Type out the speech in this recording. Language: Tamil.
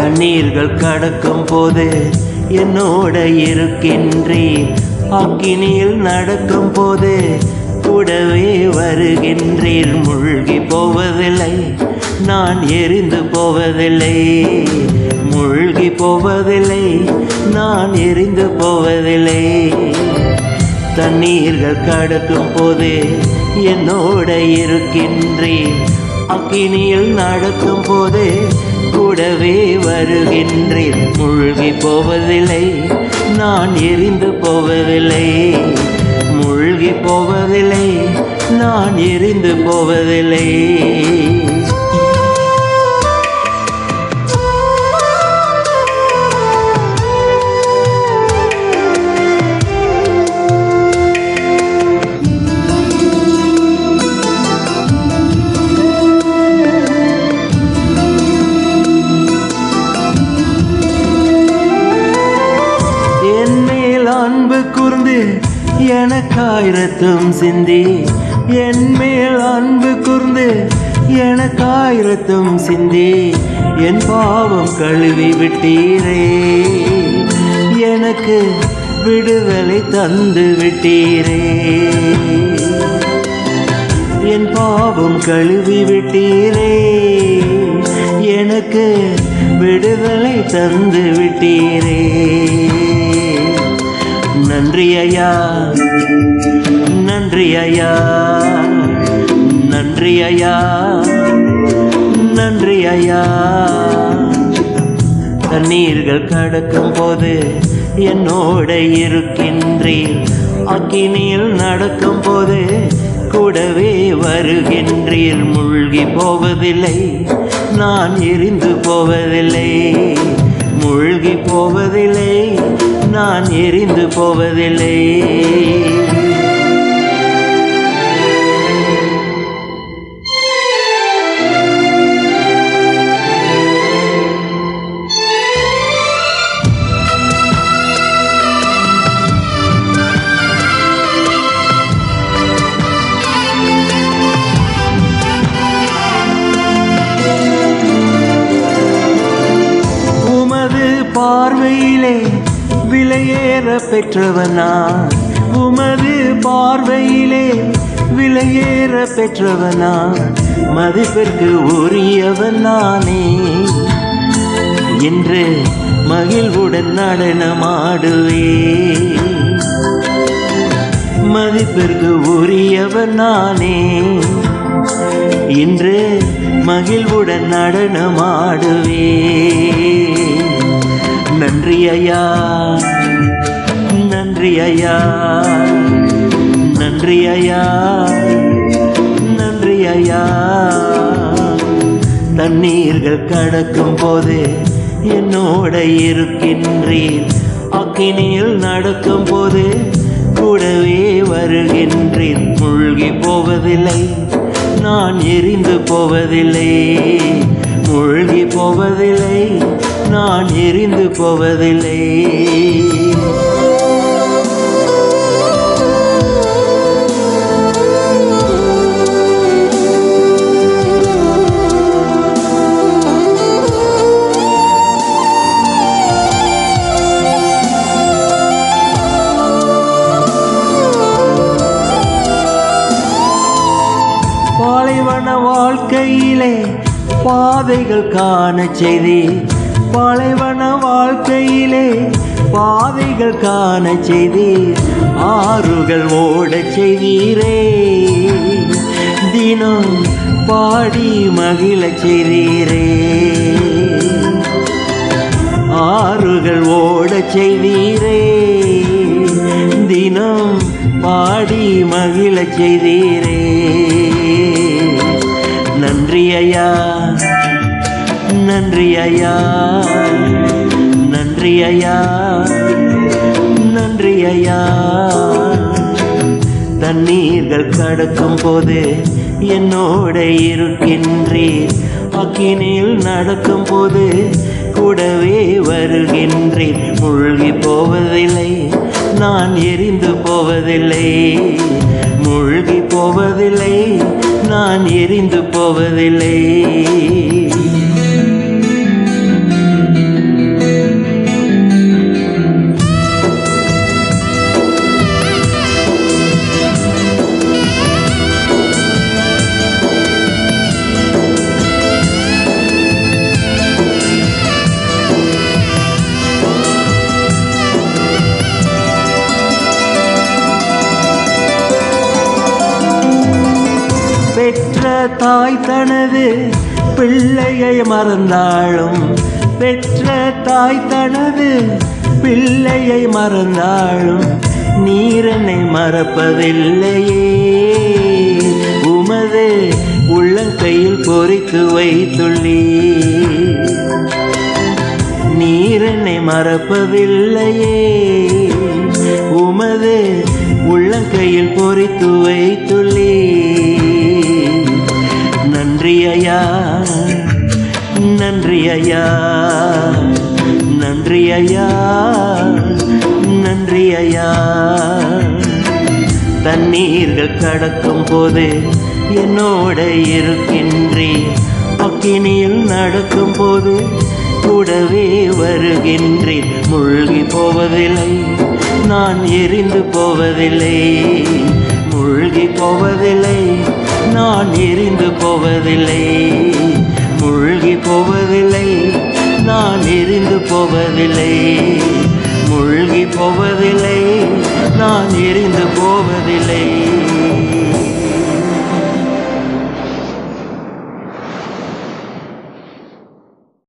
தண்ணீர்கள் கடக்கும் போது என்னோட இருக்கின்றீர். அக்கினியில் நடக்கும் போது கூடவே வருகின்றீர். மூழ்கி போவதில்லை, நான் எரிந்து போவதில்லை. மூழ்கி போவதில்லை, நான் எரிந்து போவதில்லை. தண்ணீர்கள் கடக்கும் போது என்னோட இருக்கின்றீர். அக்கினியில் நடக்கும் போது கூடவே வருகின்றீர். மூழ்கி போவதில்லை, நான் எரிந்து போவதில்லை. மூழ்கி போவதில்லை, நான் எரிந்து போவதில்லை. அன்பு கூர்ந்து எனக்காய் ரத்தம் சிந்தி, என் மேல் அன்பு கூர்ந்து எனக்காய் ரத்தம் சிந்தி, என் பாவம் கழுவி விட்டீரே. எனக்கு விடுதலை தந்து விட்டீரே. என் பாவம் கழுவி விட்டீரே. எனக்கு விடுதலை தந்து விட்டீரே. நன்றி ஐயா, நன்றி ஐயா, நன்றி ஐயா, நன்றி ஐயா. தண்ணீர்கள் கடக்கும் போது என்னோட இருக்கின்றீர். அக்கினியில் நடக்கும் போது கூடவே வருகின்றீர். மூழ்கி போவதில்லை, நான் எரிந்து போவதில்லை. மூழ்கி போவதில்லை, நான் எரிந்து போவதில்லை. உமது பார்வையிலே விலையேற பெற்றவனா, உமது பார்வையிலே விலையேற பெற்றவனா, மதிப்பிற்கு உரியவன் நானே. இன்று மகிழ்வுடன் நடனமாடுவே. மதிப்பிற்கு உரியவன் நானே. இன்று மகிழ்வுடன் நடனமாடுவே. நன்றி ஐயா, நன்றி ஐயா, நன்றி ஐயா, நன்றி ஐயா. தண்ணீர்கள் கடக்கும் போது என்னோட இருக்கின்றீர். அக்கினியில் நடக்கும் போது கூடவே வருகின்றீர். மூழ்கி போவதில்லை, நான் எரிந்து போவதில்லை. மூழ்கி போவதில்லை, நான் எரிந்து போவதில்லை. பாலைவன வாழ்க்கையிலே பாதைகள் காண செய்தி. பாலைவன வாழ்க்கையிலே பாதைகள் காண செய்தி. ஆறுகள் ஓட செய்தீரே. தினம் பாடி மகிழ செய்தீரே. ஆறுகள் ஓட செய்தீரே. தினம் பாடி மகிழ செய்தீரே. நன்றி ஐயா, நன்றி ஐயா, நன்றி ஐயா, நன்றி ஐயா. தண்ணீர்கள் கடக்கும் போது என்னோட இருக்கின்றீர். அக்கினியில் நடக்கும் போது கூடவே வருகின்றீர். மூழ்கி போவதில்லை, நான் எரிந்து போவதில்லை. மூழ்கி போவதில்லை, நான் எரிந்து போவதில்லை. தாய் தனது பிள்ளையை மறந்தாலும், பெற்ற தாய் தனது பிள்ளையை மறந்தாலும், நீர் என்னை மறப்பதில்லையே. உமது உள்ளங்கையில் பொறித்து வைத்துள்ளீர். நீர் என்னை மறப்பதில்லையே. உமது உள்ளங்கையில் பொறித்து வைத்துள்ளீர். நன்றி ஐயா, நன்றி ஐயா, நன்றி ஐயா, நன்றி ஐயா. தண்ணீர்கள் கடக்கும் போது என்னோட இருக்கின்றேன். அக்கினியில் நடக்கும் போது கூடவே வருகின்றேன். மூழ்கி போவதில்லை, நான் எரிந்து போவதில்லை. மூழ்கி போவதில்லை, நான் எரிந்து போவதில்லை. மூழ்கி போவதில்லை, நான் எரிந்து போவதில்லை. மூழ்கி போவதில்லை, நான் எரிந்து போவதில்லை.